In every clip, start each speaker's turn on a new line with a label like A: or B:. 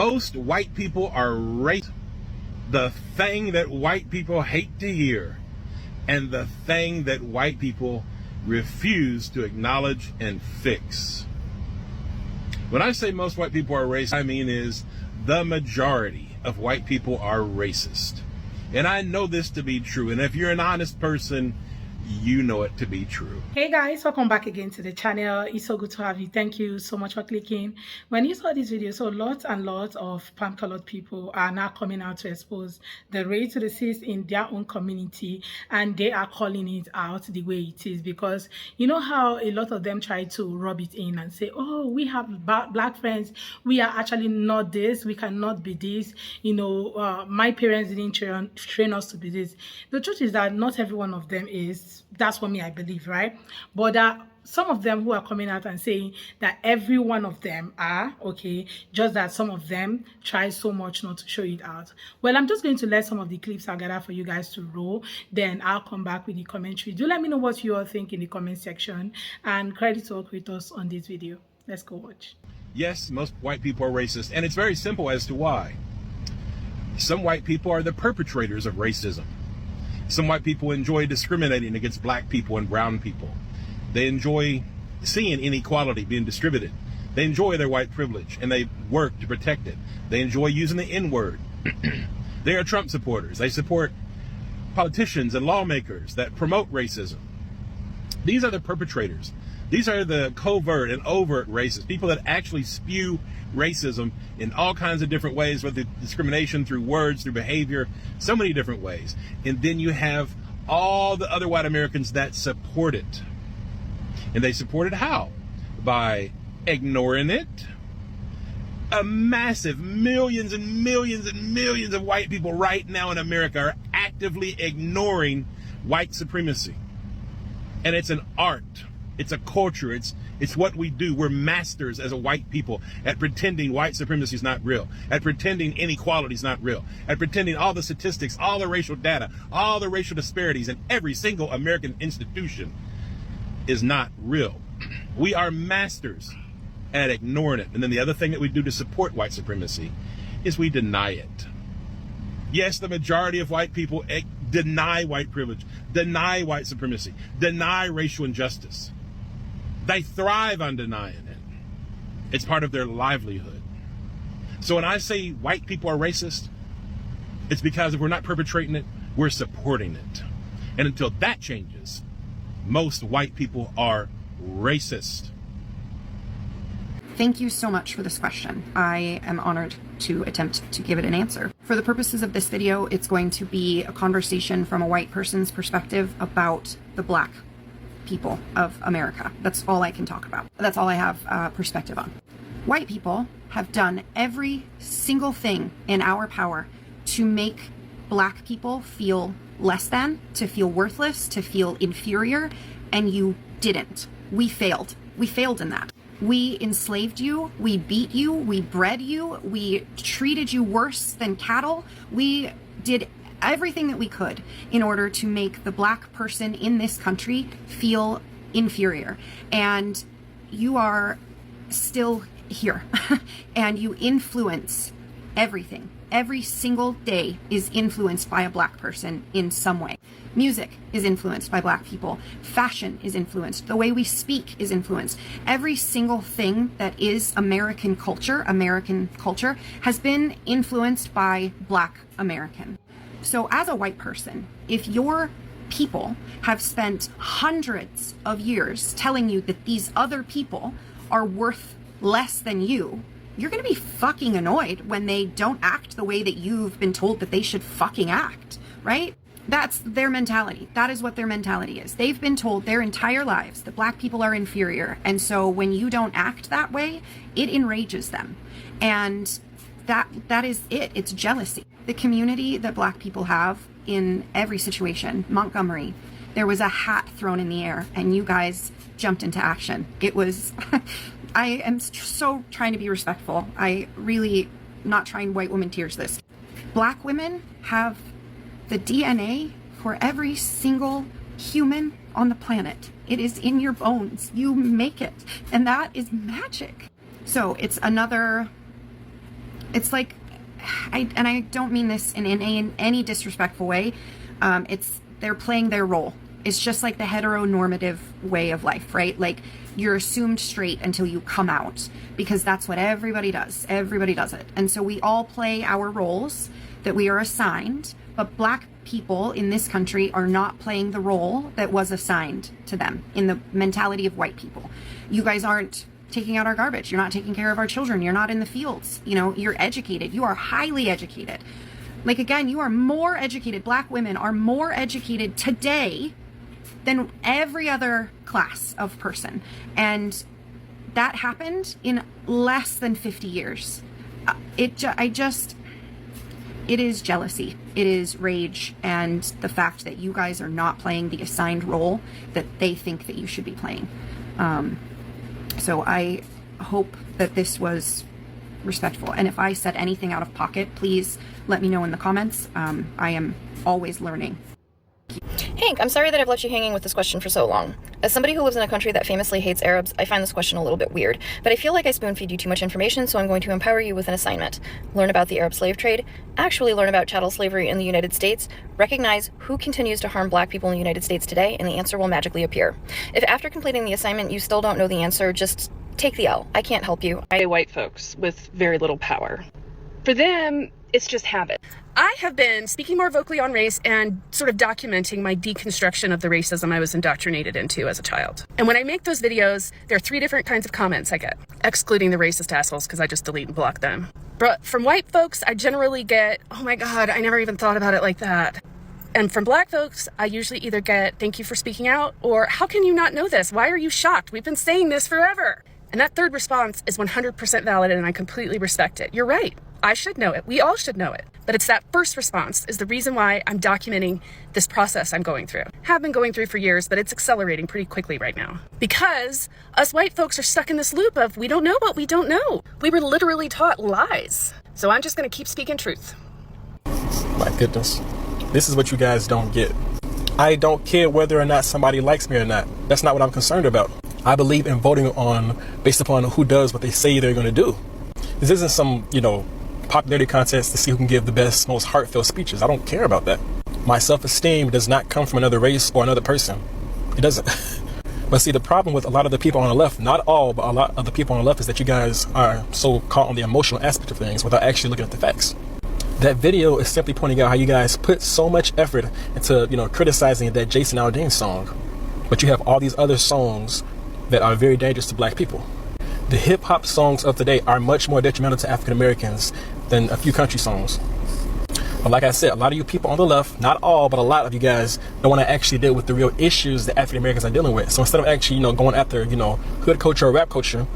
A: Most white people are racist. The thing that white people hate to hear, and the thing that white people refuse to acknowledge and fix. When I say most white people are racist, I mean is the majority of white people are racist. And I know this to be true. And if you're an honest person, you know it to be true.
B: Hey guys, welcome back again to the channel. It's so good to have you. Thank you so much for clicking. When you saw this video, so lots and lots of palm-colored people are now coming out to expose the racism in their own community, and they are calling it out the way it is, because you know how a lot of them try to rub it in and say, oh, we have black friends, we are actually not this, we cannot be this, you know, my parents didn't train us to be this. The truth is that not every one of them is. That's what I believe, right? But some of them who are coming out and saying that every one of them are okay, just that some of them try so much not to show it out. Well, I'm just going to let some of the clips I gather for you guys to roll, then I'll come back with the commentary. Do let me know what you all think in the comment section, and credit to all creators on this video. Let's go watch.
A: Yes, most white people are racist, and it's very simple as to why. Some white people are the perpetrators of racism. Some white people enjoy discriminating against black people and brown people. They enjoy seeing inequality being distributed. They enjoy their white privilege, and they work to protect it. They enjoy using the N-word. They are Trump supporters. They support politicians and lawmakers that promote racism. These are the perpetrators. These are the covert and overt racists, people that actually spew racism in all kinds of different ways, whether discrimination through words, through behavior, so many different ways. And then you have all the other white Americans that support it. And they support it how? By ignoring it. A massive millions and millions and millions of white people right now in America are actively ignoring white supremacy. And it's an art. It's a culture. It's what we do. We're masters as a white people at pretending white supremacy is not real, at pretending inequality is not real, at pretending all the statistics, all the racial data, all the racial disparities in every single American institution is not real. We are masters at ignoring it. And then the other thing that we do to support white supremacy is we deny it. Yes, the majority of white people deny white privilege, deny white supremacy, deny racial injustice. They thrive on denying it. It's part of their livelihood. So when I say white people are racist, it's because if we're not perpetrating it, we're supporting it. And until that changes, most white people are racist.
C: Thank you so much for this question. I am honored to attempt to give it an answer. For the purposes of this video, it's going to be a conversation from a white person's perspective about the black people of America. That's all I can talk about. That's all I have perspective on. White people have done every single thing in our power to make black people feel less than, to feel worthless, to feel inferior, and you didn't. We failed. We failed in that. We enslaved you, we beat you, we bred you, we treated you worse than cattle. We did everything that we could in order to make the black person in this country feel inferior. And you are still here and you influence everything. Every single day is influenced by a black person in some way. Music is influenced by black people. Fashion is influenced. The way we speak is influenced. Every single thing that is American culture has been influenced by black American. So as a white person, if your people have spent hundreds of years telling you that these other people are worth less than you, you're going to be fucking annoyed when they don't act the way that you've been told that they should fucking act, right? That's their mentality. That is what their mentality is. They've been told their entire lives that black people are inferior. And so when you don't act that way, it enrages them. And that is it. It's jealousy. The community that black people have in every situation, Montgomery, there was a hat thrown in the air and you guys jumped into action. It was, I am so trying to be respectful. I really not trying white woman tears this. Black women have the DNA for every single human on the planet. It is in your bones. You make it. And that is magic. So it's another it's like, I don't mean this in any disrespectful way. They're playing their role. It's just like the heteronormative way of life, right? Like, you're assumed straight until you come out, because that's what everybody does. Everybody does it. And so we all play our roles that we are assigned, but Black people in this country are not playing the role that was assigned to them in the mentality of white people. You guys aren't taking out our garbage. You're not taking care of our children. You're not in the fields. You know, you're educated. You are highly educated. Like, again, you are more educated. Black women are more educated today than every other class of person. And that happened in less than 50 years. It is jealousy. It is rage. And the fact that you guys are not playing the assigned role that they think that you should be playing. So I hope that this was respectful. And if I said anything out of pocket, please let me know in the comments. I am always learning.
D: Hank, I'm sorry that I've left you hanging with this question for so long. As somebody who lives in a country that famously hates Arabs, I find this question a little bit weird, but I feel like I spoon-feed you too much information, so I'm going to empower you with an assignment. Learn about the Arab slave trade, actually learn about chattel slavery in the United States, recognize who continues to harm Black people in the United States today, and the answer will magically appear. If after completing the assignment you still don't know the answer, just take the L. I can't help you.
E: White folks with very little power. For them, it's just habit. I have been speaking more vocally on race and sort of documenting my deconstruction of the racism I was indoctrinated into as a child. And when I make those videos, there are 3 different kinds of comments I get, excluding the racist assholes because I just delete and block them. But from white folks, I generally get, oh my God, I never even thought about it like that. And from Black folks, I usually either get, thank you for speaking out, or how can you not know this? Why are you shocked? We've been saying this forever. And that third response is 100% valid, and I completely respect it. You're right. I should know it. We all should know it. But it's that first response is the reason why I'm documenting this process I'm going through. Have been going through for years, but it's accelerating pretty quickly right now. Because us white folks are stuck in this loop of we don't know what we don't know. We were literally taught lies. So I'm just going to keep speaking truth.
F: My goodness. This is what you guys don't get. I don't care whether or not somebody likes me or not. That's not what I'm concerned about. I believe in voting on based upon who does what they say they're going to do. This isn't some, popularity contest to see who can give the best, most heartfelt speeches. I don't care about that. My self-esteem does not come from another race or another person. It doesn't. But see, the problem with a lot of the people on the left, not all, but a lot of the people on the left, is that you guys are so caught on the emotional aspect of things without actually looking at the facts. That video is simply pointing out how you guys put so much effort into, criticizing that Jason Aldean song, but you have all these other songs that are very dangerous to Black people. The hip-hop songs of today are much more detrimental to African Americans than a few country songs. But like I said, a lot of you people on the left, not all, but a lot of you guys don't want to actually deal with the real issues that African Americans are dealing with. So instead of actually, going after, hood culture or rap culture,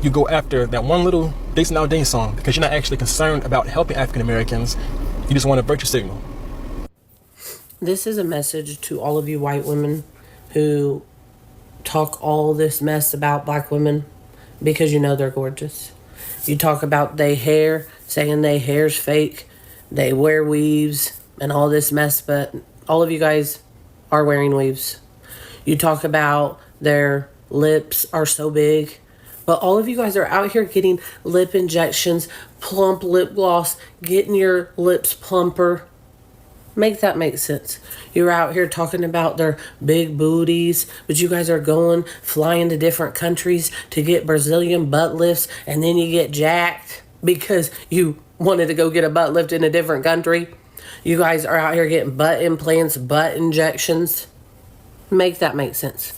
F: you go after that one little Jason Aldean song because you're not actually concerned about helping African Americans. You just want a virtue signal.
G: This is a message to all of you white women who talk all this mess about Black women because they're gorgeous. You talk about they hair, saying they hair's fake, they wear weaves and all this mess, but all of you guys are wearing weaves. You talk about their lips are so big, but all of you guys are out here getting lip injections, plump lip gloss, getting your lips plumper. Make that make sense. You're out here talking about their big booties, but you guys are flying to different countries to get Brazilian butt lifts, and then you get jacked because you wanted to go get a butt lift in a different country. You guys are out here getting butt implants, butt injections. Make that make sense.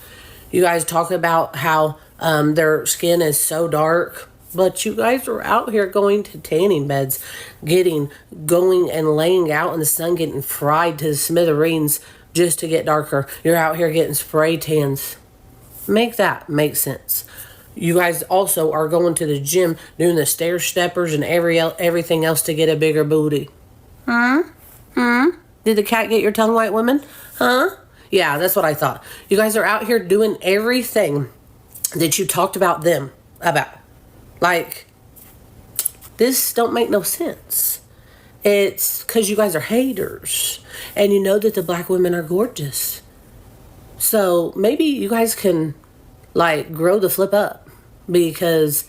G: You guys talk about how their skin is so dark, but you guys are out here going to tanning beds, going and laying out in the sun, getting fried to the smithereens just to get darker. You're out here getting spray tans. Make that make sense. You guys also are going to the gym, doing the stair steppers and everything else to get a bigger booty. Did the cat get your tongue, white women? Yeah, that's what I thought. You guys are out here doing everything that you talked about them about. Like, this don't make no sense. It's because you guys are haters. And you know that the Black women are gorgeous. So maybe you guys can, grow the flip up. Because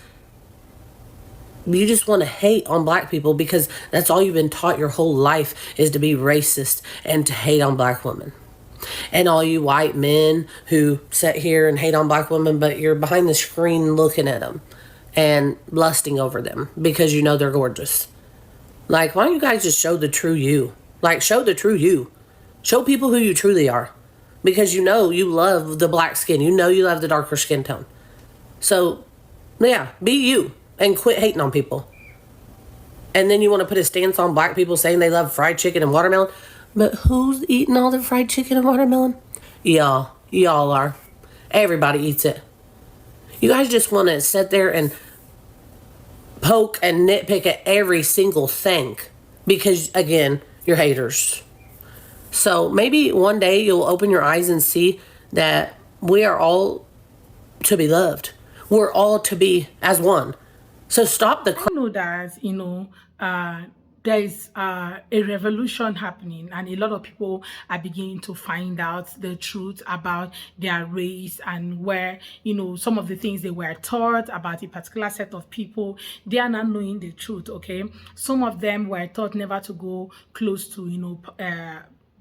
G: You just want to hate on black people because that's all you've been taught your whole life is to be racist and to hate on black women. And all you white men who sit here and hate on black women, but you're behind the screen looking at them and lusting over them because you know they're gorgeous. Like, why don't you guys just show the true you? Like, show the true you. Show people who you truly are. Because you know you love the black skin. You know you love the darker skin tone. So, yeah, be you and quit hating on people. And then you want to put a stance on black people saying they love fried chicken and watermelon. But who's eating all the fried chicken and watermelon? Y'all. Y'all are. Everybody eats it. You guys just want to sit there and poke and nitpick at every single thing. Because, again, you're haters. So maybe one day you'll open your eyes and see that we are all to be loved. We're all to be as one. So stop the...
B: I know that, there is a revolution happening, and a lot of people are beginning to find out the truth about their race and where, some of the things they were taught about a particular set of people, they are not knowing the truth, okay? Some of them were taught never to go close to,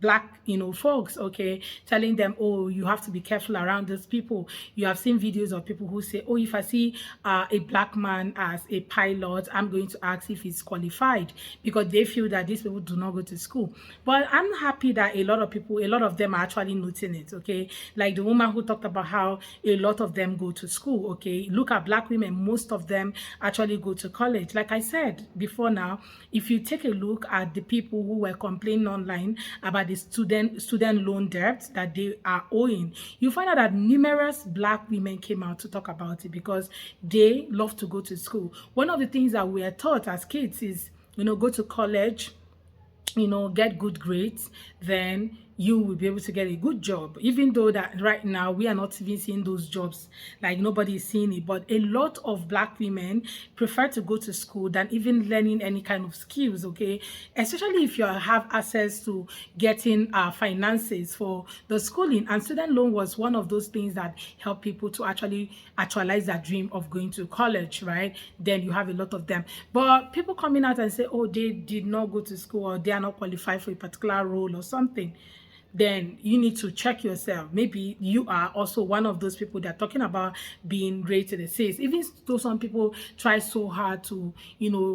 B: black folks, okay, telling them, oh, you have to be careful around these people. You have seen videos of people who say, oh, if I see a black man as a pilot, I'm going to ask if he's qualified, because they feel that these people do not go to school. But I'm happy that a lot of them are actually noting it, okay? Like the woman who talked about how a lot of them go to school, okay? Look at black women, most of them actually go to college. Like I said before now, if you take a look at the people who were complaining online about the student loan debt that they are owing, you find out that numerous black women came out to talk about it because they love to go to school. One of the things that we are taught as kids is, go to college, get good grades, then you will be able to get a good job. Even though that right now we are not even seeing those jobs, like nobody is seeing it, but a lot of black women prefer to go to school than even learning any kind of skills, okay? Especially if you have access to getting finances for the schooling. And student loan was one of those things that help people to actually actualize their dream of going to college, right? Then you have a lot of them. But people coming out and say, oh, they did not go to school, or they are not qualified for a particular role or something, then you need to check yourself. Maybe you are also one of those people that are talking about being rated to the Cs. Even though some people try so hard to,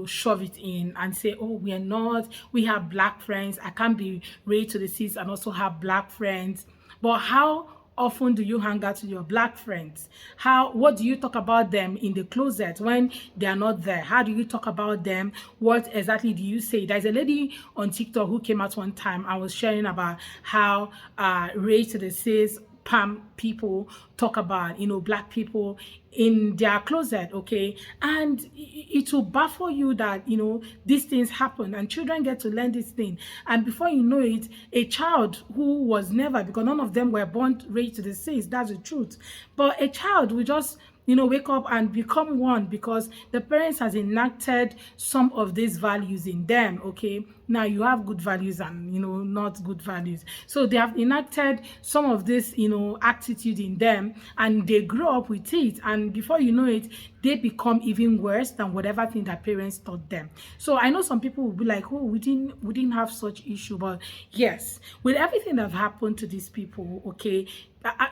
B: shove it in and say, oh, we are not, we have black friends. I can't be rated to the Cs and also have black friends. But how often do you hang out with your black friends? What do you talk about them in the closet when they are not there? How do you talk about them? What exactly do you say? There's a lady on TikTok who came out one time and was sharing about how race to the cis Pam people talk about, black people in their closet, okay? And it will baffle you that, these things happen and children get to learn this thing. And before you know it, a child who was never, because none of them were born raised to the cis, that's the truth. But a child will just, wake up and become one because the parents has enacted some of these values in them, okay? Now you have good values and, not good values. So they have enacted some of this, attitude in them, and they grow up with it. And before you know it, they become even worse than whatever thing that parents taught them. So I know some people will be like, oh, we didn't have such issue. But yes, with everything that happened to these people, okay,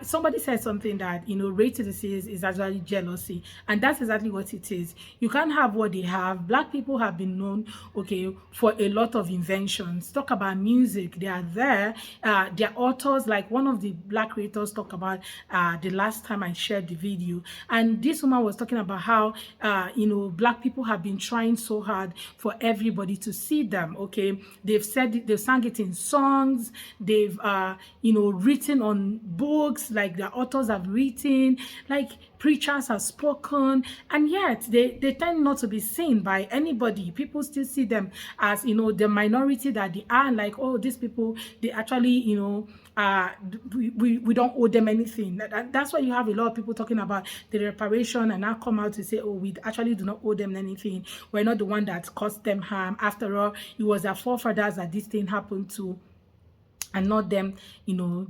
B: somebody said something that, race to the cis is actually jealousy. And that's exactly what it is. You can't have what they have. Black people have been known, okay, for a lot of inventions. Talk about music. They are there. They're authors. Like one of the black creators talked about the last time I shared the video. And this woman was talking about how, black people have been trying so hard for everybody to see them, okay? They've said it, they've sang it in songs. They've, written on books, like the authors have written, like preachers have spoken, and yet they tend not to be seen by anybody. People still see them as, the minority that they are, like, oh, these people, they actually, we don't owe them anything. That's why you have a lot of people talking about the reparation and now come out to say, oh, we actually do not owe them anything. We're not the one that caused them harm. After all, it was their forefathers that this thing happened to. and not them,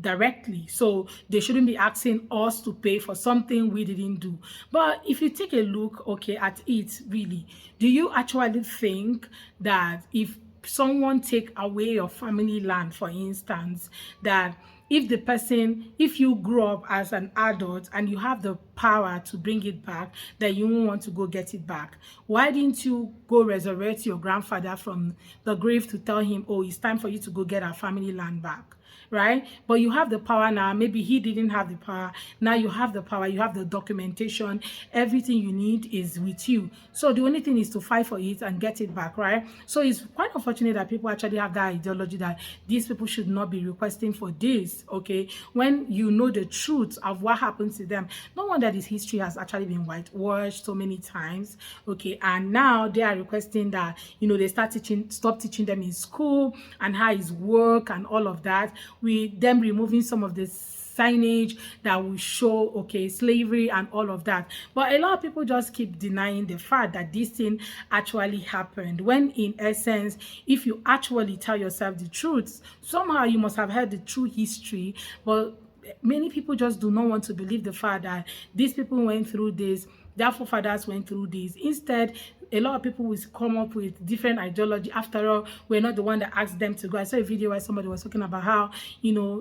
B: directly. So they shouldn't be asking us to pay for something we didn't do. But if you take a look, okay, at it, really, do you actually think that if someone take away your family land, for instance, that if you grow up as an adult and you have the power to bring it back, that you won't want to go get it back? Why didn't you go resurrect your grandfather from the grave to tell him, oh, it's time for you to go get our family land back? Right? But you have the power now. Maybe he didn't have the power. Now you have the power. You have the documentation. Everything you need is with you. So the only thing is to fight for it and get it back, right? So it's quite unfortunate that people actually have that ideology that these people should not be requesting for this, okay? When you know the truth of what happens to them. No wonder this history has actually been whitewashed so many times, okay? And now they are requesting that, they stop teaching them in school and how it's work and all of that, with them removing some of the signage that will show, okay, slavery and all of that. But a lot of people just keep denying the fact that this thing actually happened, when in essence, if you actually tell yourself the truth, somehow you must have heard the true history. But many people just do not want to believe the fact that these people went through this, their forefathers went through this. Instead, a lot of people will come up with different ideology. After all, we're not the one that asked them to go. I saw a video where somebody was talking about how,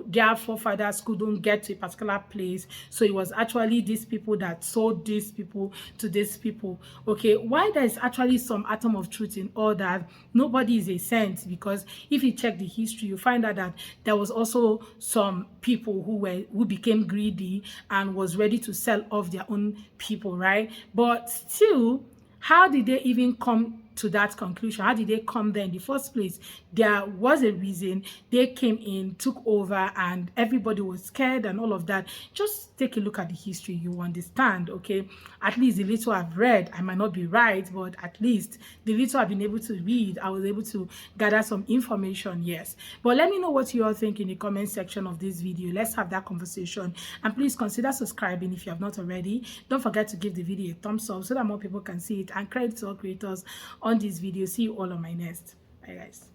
B: their forefathers couldn't get to a particular place. So it was actually these people that sold these people to these people. Okay, why there is actually some atom of truth in all that, nobody is a saint, because if you check the history, you find out that there was also some people who became greedy and was ready to sell off their own people, right? But still, how did they even come to that conclusion? How did they come there in the first place? There was a reason. They came in, took over, and everybody was scared and all of that. Just take a look at the history, you understand, okay? At least the little I've read, I might not be right, but at least the little I've been able to read, I was able to gather some information, yes. But let me know what you all think in the comment section of this video. Let's have that conversation. And please consider subscribing if you have not already. Don't forget to give the video a thumbs up so that more people can see it. And credit to all creators on this video. See you all on my next. Bye, guys.